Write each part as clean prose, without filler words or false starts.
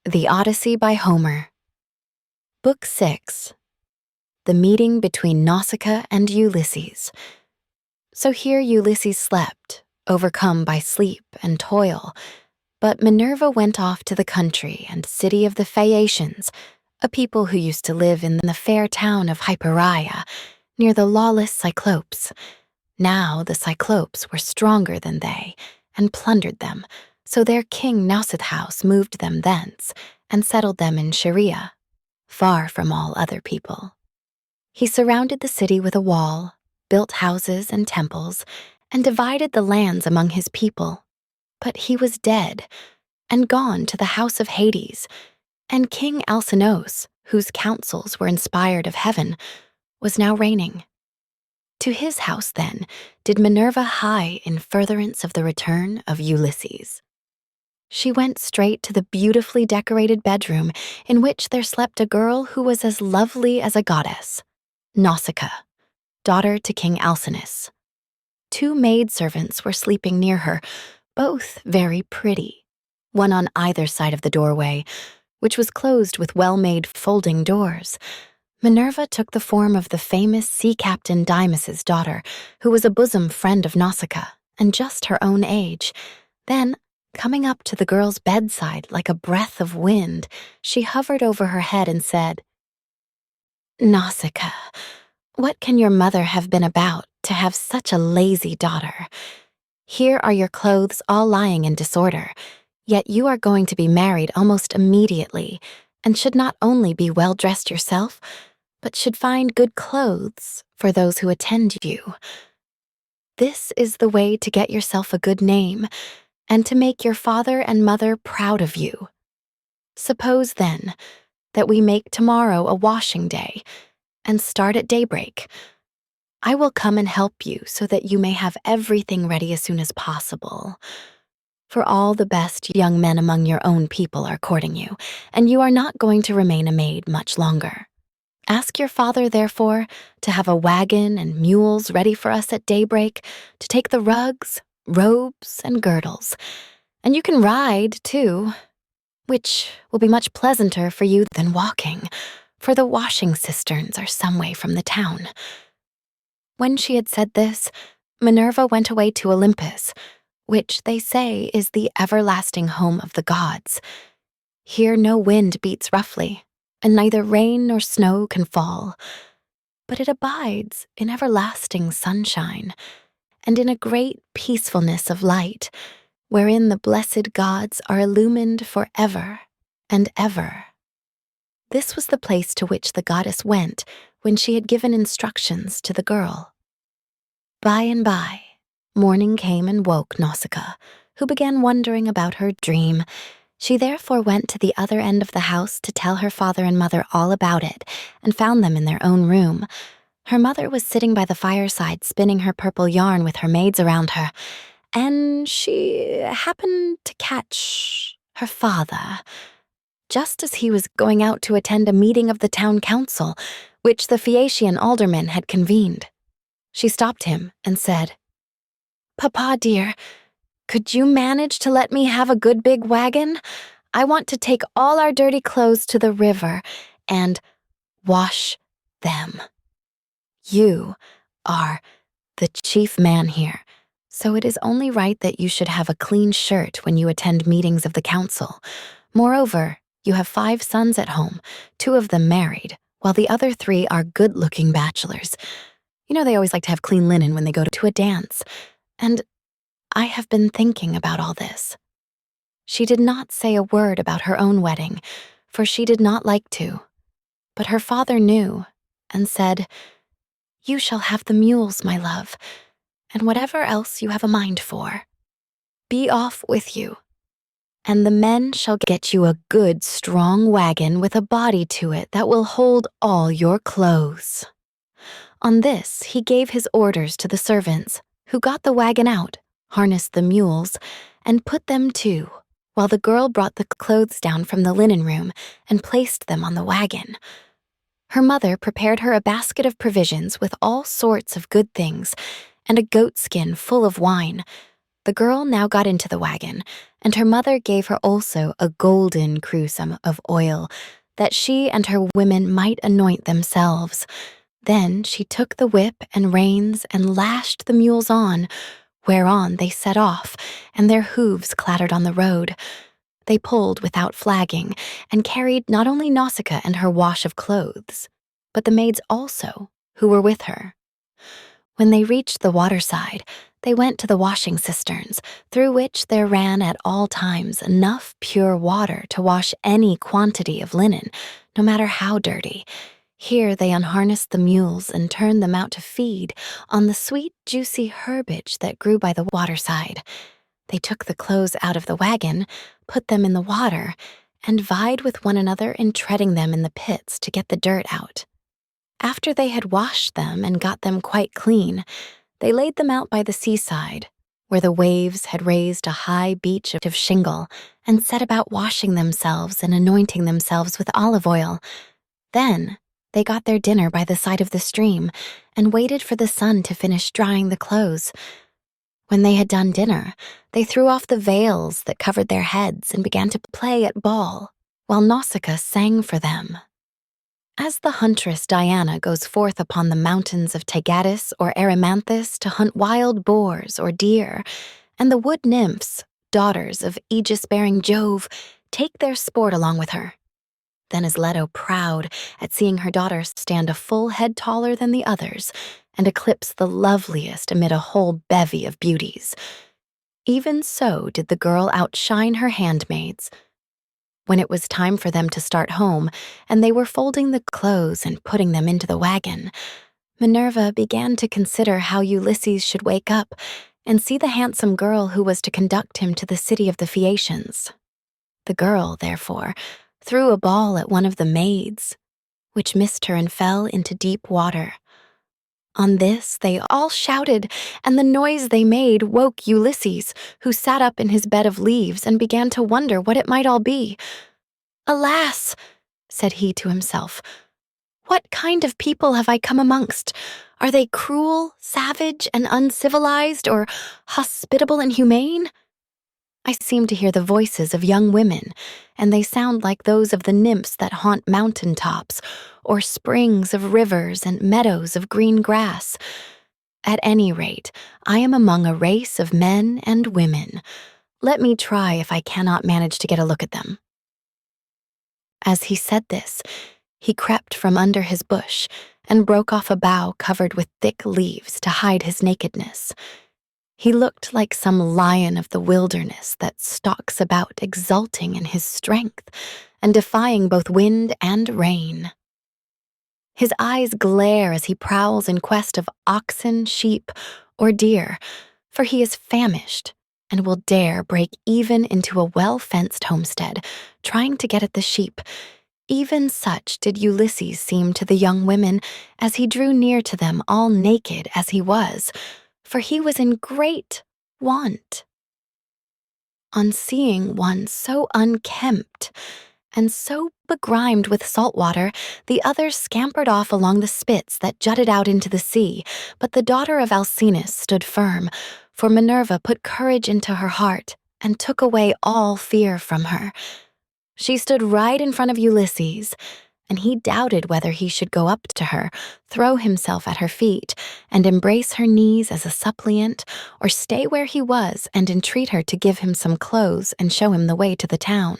The Odyssey by Homer. Book 6. The Meeting Between Nausicaa and Ulysses. So here Ulysses slept, overcome by sleep and toil, but Minerva went off to the country and city of the Phaeacians, a people who used to live in the fair town of Hypereia, near the lawless Cyclopes. Now the Cyclopes were stronger than they, and plundered them, so their king Nausicaa moved them thence, and settled them in Scheria, far from all other people. He surrounded the city with a wall, built houses and temples, and divided the lands among his people. But he was dead, and gone to the house of Hades, and King Alcinous, whose counsels were inspired of heaven, was now reigning. To his house, then, did Minerva hie in furtherance of the return of Ulysses. She went straight to the beautifully decorated bedroom in which there slept a girl who was as lovely as a goddess, Nausicaa, daughter to King Alcinous. 2 maidservants were sleeping near her, both very pretty, one on either side of the doorway, which was closed with well-made folding doors. Minerva took the form of the famous sea captain Dymas's daughter, who was a bosom friend of Nausicaa and just her own age. Then, coming up to the girl's bedside like a breath of wind, she hovered over her head and said, "Nausicaa, what can your mother have been about to have such a lazy daughter? Here are your clothes all lying in disorder, yet you are going to be married almost immediately, and should not only be well-dressed yourself, but should find good clothes for those who attend you. This is the way to get yourself a good name, and to make your father and mother proud of you. Suppose, then, that we make tomorrow a washing day, and start at daybreak. I will come and help you so that you may have everything ready as soon as possible. For all the best young men among your own people are courting you, and you are not going to remain a maid much longer. Ask your father, therefore, to have a wagon and mules ready for us at daybreak, to take the rugs, robes, and girdles. And you can ride, too, which will be much pleasanter for you than walking, for the washing cisterns are some way from the town." When she had said this, Minerva went away to Olympus, which they say is the everlasting home of the gods. Here no wind beats roughly, and neither rain nor snow can fall, but it abides in everlasting sunshine, and in a great peacefulness of light, wherein the blessed gods are illumined for ever and ever. This was the place to which the goddess went when she had given instructions to the girl. By and by, morning came and woke Nausicaa, who began wondering about her dream. She therefore went to the other end of the house to tell her father and mother all about it, and found them in their own room. Her mother was sitting by the fireside spinning her purple yarn with her maids around her, and she happened to catch her father, just as he was going out to attend a meeting of the town council, which the Phaeacian aldermen had convened. She stopped him and said, "Papa dear, could you manage to let me have a good big wagon? I want to take all our dirty clothes to the river and wash them. You are the chief man here, so it is only right that you should have a clean shirt when you attend meetings of the council. Moreover, you have 5 sons at home, 2 of them married, while the other 3 are good-looking bachelors. You know they always like to have clean linen when they go to a dance. And I have been thinking about all this." She did not say a word about her own wedding, for she did not like to. But her father knew, and said, "You shall have the mules, my love, and whatever else you have a mind for. Be off with you. And the men shall get you a good, strong wagon with a body to it that will hold all your clothes." On this, he gave his orders to the servants, who got the wagon out, harnessed the mules, and put them to, while the girl brought the clothes down from the linen room and placed them on the wagon. Her mother prepared her a basket of provisions with all sorts of good things, and a goat skin full of wine. The girl now got into the wagon, and her mother gave her also a golden crusum of oil, that she and her women might anoint themselves. Then she took the whip and reins and lashed the mules on, whereon they set off, and their hooves clattered on the road. They pulled without flagging, and carried not only Nausicaa and her wash of clothes, but the maids also, who were with her. When they reached the waterside, they went to the washing cisterns, through which there ran at all times enough pure water to wash any quantity of linen, no matter how dirty. Here they unharnessed the mules and turned them out to feed on the sweet, juicy herbage that grew by the waterside. They took the clothes out of the wagon, put them in the water, and vied with one another in treading them in the pits to get the dirt out. After they had washed them and got them quite clean, they laid them out by the seaside, where the waves had raised a high beach of shingle, and set about washing themselves and anointing themselves with olive oil. Then they got their dinner by the side of the stream and waited for the sun to finish drying the clothes. When they had done dinner, they threw off the veils that covered their heads and began to play at ball, while Nausicaa sang for them. As the huntress Diana goes forth upon the mountains of Taygetus or Erymanthus to hunt wild boars or deer, and the wood nymphs, daughters of aegis-bearing Jove, take their sport along with her, then is Leto proud at seeing her daughter stand a full head taller than the others and eclipse the loveliest amid a whole bevy of beauties. Even so did the girl outshine her handmaids. When it was time for them to start home, and they were folding the clothes and putting them into the wagon, Minerva began to consider how Ulysses should wake up and see the handsome girl who was to conduct him to the city of the Phaeacians. The girl, therefore, threw a ball at one of the maids, which missed her and fell into deep water. On this they all shouted, and the noise they made woke Ulysses, who sat up in his bed of leaves and began to wonder what it might all be. "Alas," said he to himself, "what kind of people have I come amongst? Are they cruel, savage, and uncivilized, or hospitable and humane? I seem to hear the voices of young women, and they sound like those of the nymphs that haunt mountain tops, or springs of rivers and meadows of green grass. At any rate, I am among a race of men and women. Let me try if I cannot manage to get a look at them." As he said this, he crept from under his bush and broke off a bough covered with thick leaves to hide his nakedness. He looked like some lion of the wilderness that stalks about exulting in his strength and defying both wind and rain. His eyes glare as he prowls in quest of oxen, sheep, or deer, for he is famished and will dare break even into a well-fenced homestead, trying to get at the sheep. Even such did Ulysses seem to the young women as he drew near to them all naked as he was, for he was in great want. On seeing one so unkempt and so begrimed with salt water, the others scampered off along the spits that jutted out into the sea, but the daughter of Alcinous stood firm, for Minerva put courage into her heart and took away all fear from her. She stood right in front of Ulysses, and he doubted whether he should go up to her, throw himself at her feet, and embrace her knees as a suppliant, or stay where he was and entreat her to give him some clothes and show him the way to the town.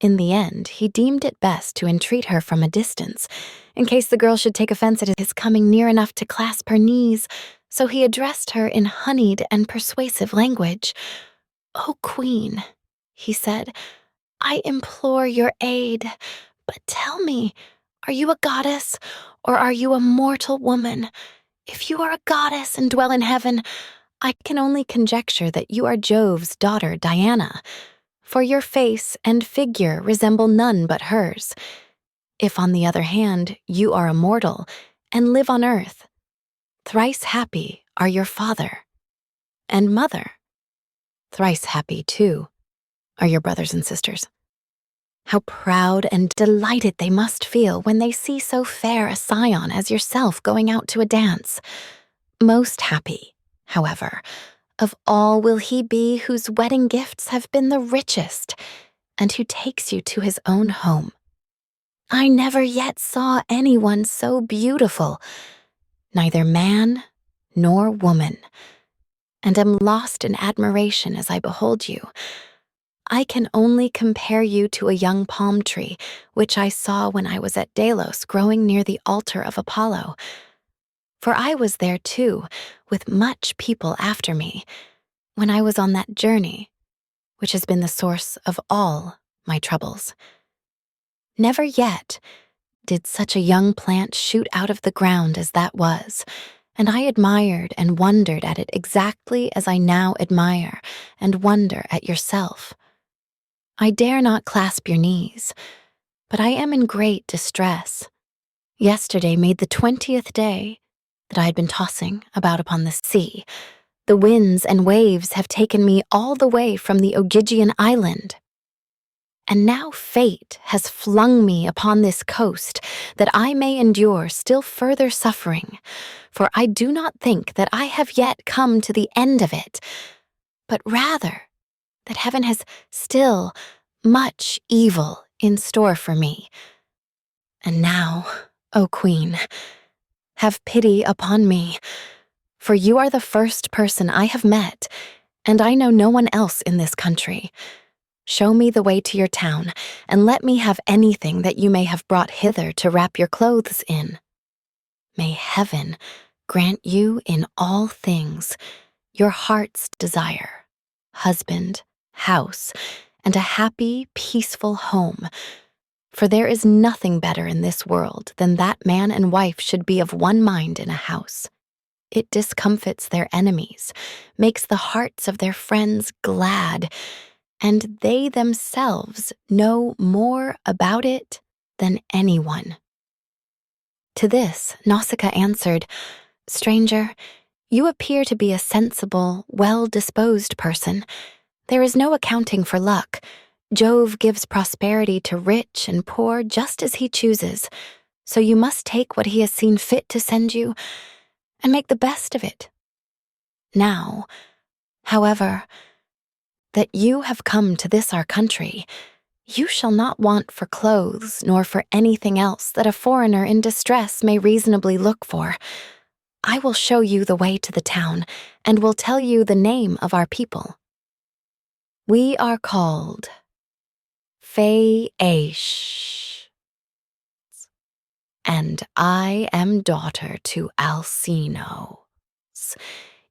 In the end, he deemed it best to entreat her from a distance, in case the girl should take offense at his coming near enough to clasp her knees, so he addressed her in honeyed and persuasive language. "O Queen," he said, "I implore your aid. But tell me, are you a goddess, or are you a mortal woman? If you are a goddess and dwell in heaven, I can only conjecture that you are Jove's daughter Diana, for your face and figure resemble none but hers. If, on the other hand, you are a mortal and live on earth, thrice happy are your father and mother. Thrice happy, too, are your brothers and sisters. How proud and delighted they must feel when they see so fair a scion as yourself going out to a dance. Most happy, however, Of all will he be whose wedding gifts have been the richest, and who takes you to his own home. I never yet saw anyone so beautiful, neither man nor woman, and am lost in admiration as I behold you. I can only compare you to a young palm tree, which I saw when I was at Delos growing near the altar of Apollo. For I was there too, with much people after me, when I was on that journey, which has been the source of all my troubles. Never yet did such a young plant shoot out of the ground as that was, and I admired and wondered at it exactly as I now admire and wonder at yourself. I dare not clasp your knees, but I am in great distress. Yesterday made the 20th day that I had been tossing about upon the sea. The winds and waves have taken me all the way from the Ogygian island. And now fate has flung me upon this coast that I may endure still further suffering, for I do not think that I have yet come to the end of it, but rather that heaven has still much evil in store for me. And now, O Queen, have pity upon me, for you are the first person I have met, and I know no one else in this country. Show me the way to your town, and let me have anything that you may have brought hither to wrap your clothes in. May heaven grant you in all things your heart's desire, husband, house, and a happy, peaceful home. For there is nothing better in this world than that man and wife should be of one mind in a house. It discomfits their enemies, makes the hearts of their friends glad, and they themselves know more about it than anyone. To this, Nausicaa answered, Stranger, you appear to be a sensible, well-disposed person. There is no accounting for luck. Jove gives prosperity to rich and poor just as he chooses, so you must take what he has seen fit to send you and make the best of it. Now, however, that you have come to this our country, you shall not want for clothes nor for anything else that a foreigner in distress may reasonably look for. I will show you the way to the town and will tell you the name of our people. We are called Phaeacians, and I am daughter to Alcinoes,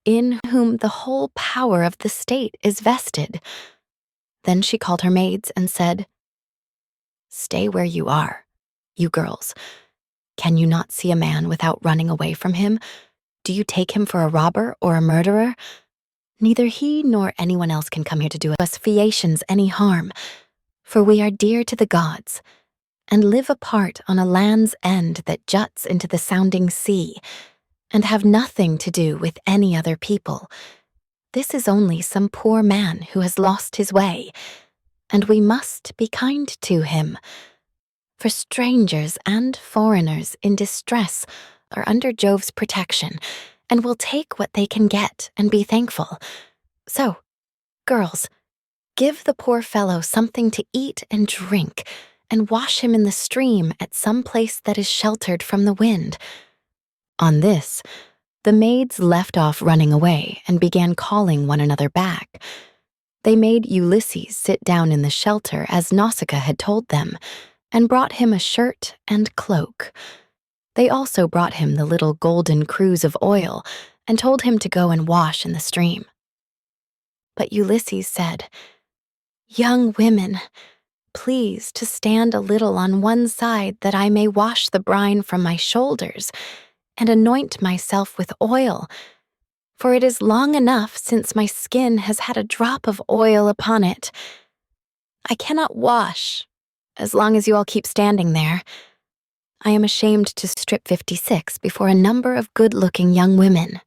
in whom the whole power of the state is vested. Then she called her maids and said, Stay where you are, you girls. Can you not see a man without running away from him? Do you take him for a robber or a murderer? Neither he nor anyone else can come here to do us Phaeacians any harm, for we are dear to the gods, and live apart on a land's end that juts into the sounding sea, and have nothing to do with any other people. This is only some poor man who has lost his way, and we must be kind to him. For strangers and foreigners in distress are under Jove's protection, and will take what they can get and be thankful. So, girls, give the poor fellow something to eat and drink, and wash him in the stream at some place that is sheltered from the wind. On this, the maids left off running away and began calling one another back. They made Ulysses sit down in the shelter as Nausicaa had told them, and brought him a shirt and cloak. They also brought him the little golden cruse of oil and told him to go and wash in the stream. But Ulysses said, Young women, please to stand a little on one side that I may wash the brine from my shoulders and anoint myself with oil, for it is long enough since my skin has had a drop of oil upon it. I cannot wash as long as you all keep standing there. I am ashamed to strip 56 before a number of good-looking young women.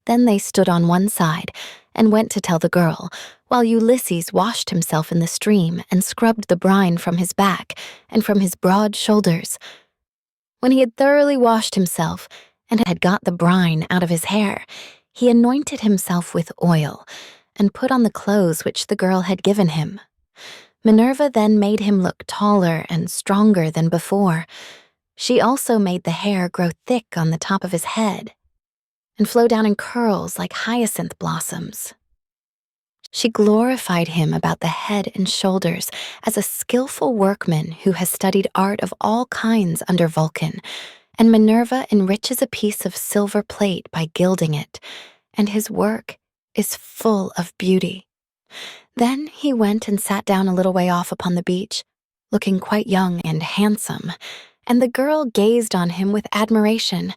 Then they stood on one side and went to tell the girl, while Ulysses washed himself in the stream and scrubbed the brine from his back and from his broad shoulders. When he had thoroughly washed himself and had got the brine out of his hair, He anointed himself with oil and put on the clothes which the girl had given him. Minerva then made him look taller and stronger than before. She also made the hair grow thick on the top of his head and flow down in curls like hyacinth blossoms. She glorified him about the head and shoulders as a skillful workman who has studied art of all kinds under Vulcan, and Minerva enriches a piece of silver plate by gilding it, and his work is full of beauty. Then he went and sat down a little way off upon the beach, looking quite young and handsome, and the girl gazed on him with admiration.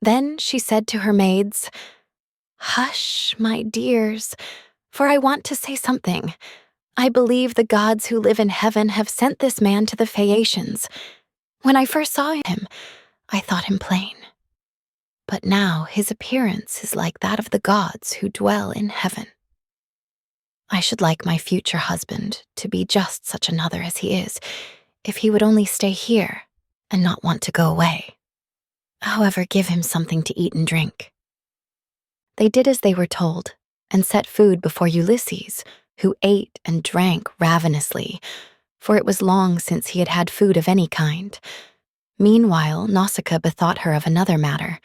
Then she said to her maids, "Hush, my dears, for I want to say something. I believe the gods who live in heaven have sent this man to the Phaeacians. When I first saw him, I thought him plain. But now his appearance is like that of the gods who dwell in heaven. I should like my future husband to be just such another as he is, if he would only stay here and not want to go away. However, give him something to eat and drink." They did as they were told, and set food before Ulysses, who ate and drank ravenously, for it was long since he had had food of any kind. Meanwhile, Nausicaa bethought her of another matter.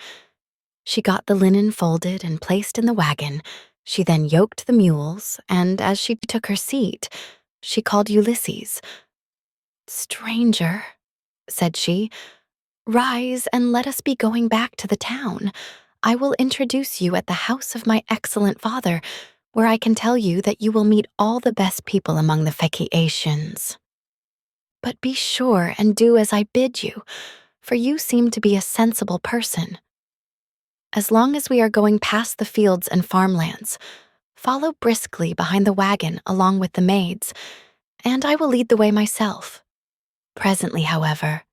She got the linen folded and placed in the wagon. She then yoked the mules, and as she took her seat, she called Ulysses. "Stranger," said she, "rise and let us be going back to the town. I will introduce you at the house of my excellent father, where I can tell you that you will meet all the best people among the Phaeacians. But be sure and do as I bid you, for you seem to be a sensible person. As long as we are going past the fields and farmlands, follow briskly behind the wagon along with the maids, and I will lead the way myself. Presently, however,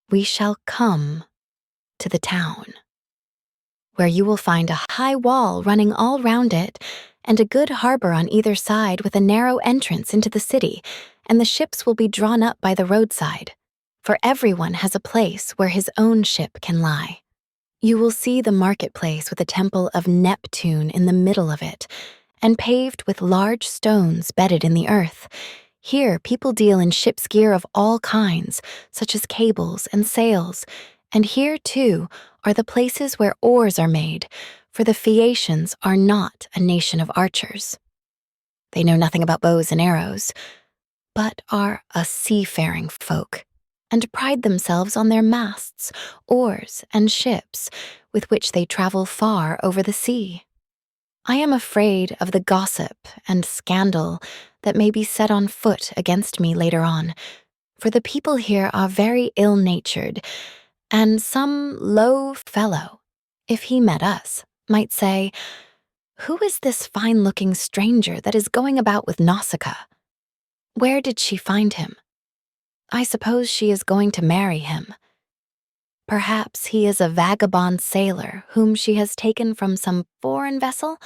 we shall come to the town, where you will find a high wall running all round it, and a good harbor on either side with a narrow entrance into the city, and the ships will be drawn up by the roadside, for everyone has a place where his own ship can lie. You will see the marketplace with a temple of Neptune in the middle of it, and paved with large stones bedded in the earth. Here people deal in ship's gear of all kinds, such as cables and sails, and here, too, are the places where oars are made, for the Phaeacians are not a nation of archers. They know nothing about bows and arrows, but are a seafaring folk, and pride themselves on their masts, oars, and ships, with which they travel far over the sea. I am afraid of the gossip and scandal that may be set on foot against me later on, for the people here are very ill-natured, and some low fellow, if he met us, might say, 'Who is this fine-looking stranger that is going about with Nausicaa? Where did she find him? I suppose she is going to marry him. Perhaps he is a vagabond sailor whom she has taken from some foreign vessel,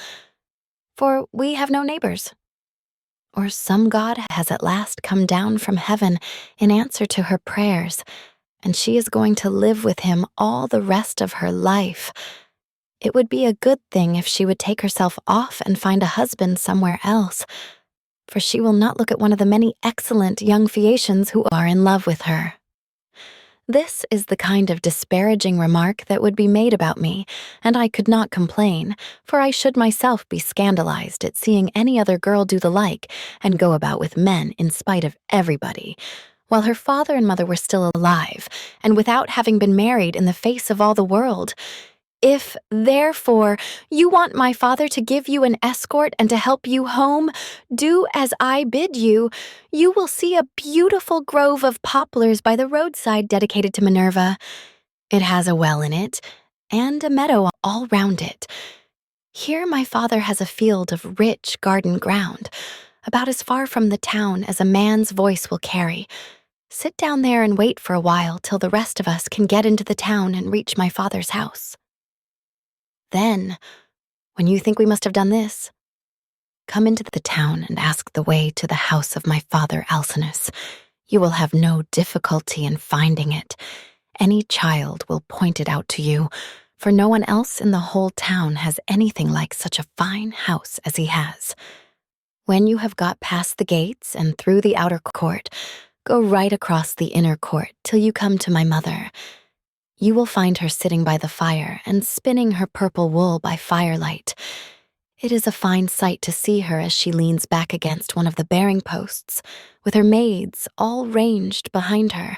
for we have no neighbors. Or some god has at last come down from heaven in answer to her prayers, and she is going to live with him all the rest of her life. It would be a good thing if she would take herself off and find a husband somewhere else, for she will not look at one of the many excellent young Phaeacians who are in love with her.' This is the kind of disparaging remark that would be made about me, and I could not complain, for I should myself be scandalized at seeing any other girl do the like and go about with men in spite of everybody, while her father and mother were still alive, and without having been married in the face of all the world. If, therefore, you want my father to give you an escort and to help you home, do as I bid you. You will see a beautiful grove of poplars by the roadside dedicated to Minerva. It has a well in it, and a meadow all round it. Here my father has a field of rich garden ground, about as far from the town as a man's voice will carry. Sit down there and wait for a while till the rest of us can get into the town and reach my father's house. Then, when you think we must have done this, come into the town and ask the way to the house of my father Alcinous. You will have no difficulty in finding it. Any child will point it out to you, for no one else in the whole town has anything like such a fine house as he has. When you have got past the gates and through the outer court, go right across the inner court till you come to my mother. You will find her sitting by the fire and spinning her purple wool by firelight. It is a fine sight to see her as she leans back against one of the bearing posts, with her maids all ranged behind her.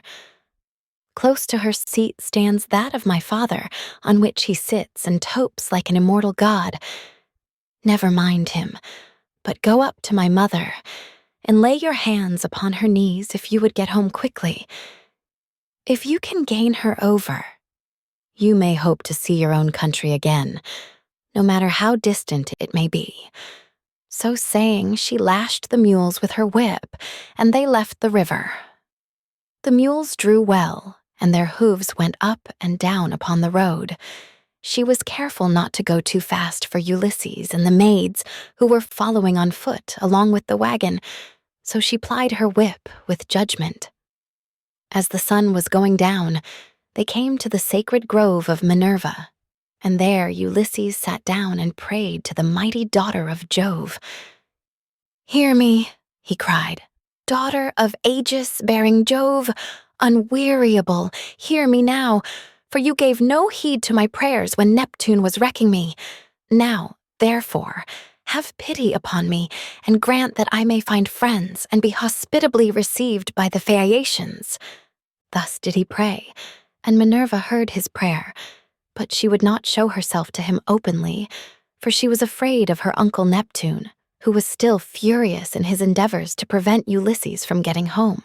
Close to her seat stands that of my father, on which he sits and topes like an immortal god. Never mind him, but go up to my mother, and lay your hands upon her knees if you would get home quickly. If you can gain her over, you may hope to see your own country again, no matter how distant it may be." So saying, she lashed the mules with her whip, and they left the river. The mules drew well, and their hooves went up and down upon the road. She was careful not to go too fast for Ulysses and the maids, who were following on foot along with the wagon, so she plied her whip with judgment. As the sun was going down, they came to the sacred grove of Minerva, and there Ulysses sat down and prayed to the mighty daughter of Jove. "Hear me," he cried, "daughter of Aegis-bearing Jove, unweariable, hear me now, for you gave no heed to my prayers when Neptune was wrecking me. Now, therefore, have pity upon me, and grant that I may find friends and be hospitably received by the Phaeacians." Thus did he pray, and Minerva heard his prayer, but she would not show herself to him openly, for she was afraid of her uncle Neptune, who was still furious in his endeavors to prevent Ulysses from getting home.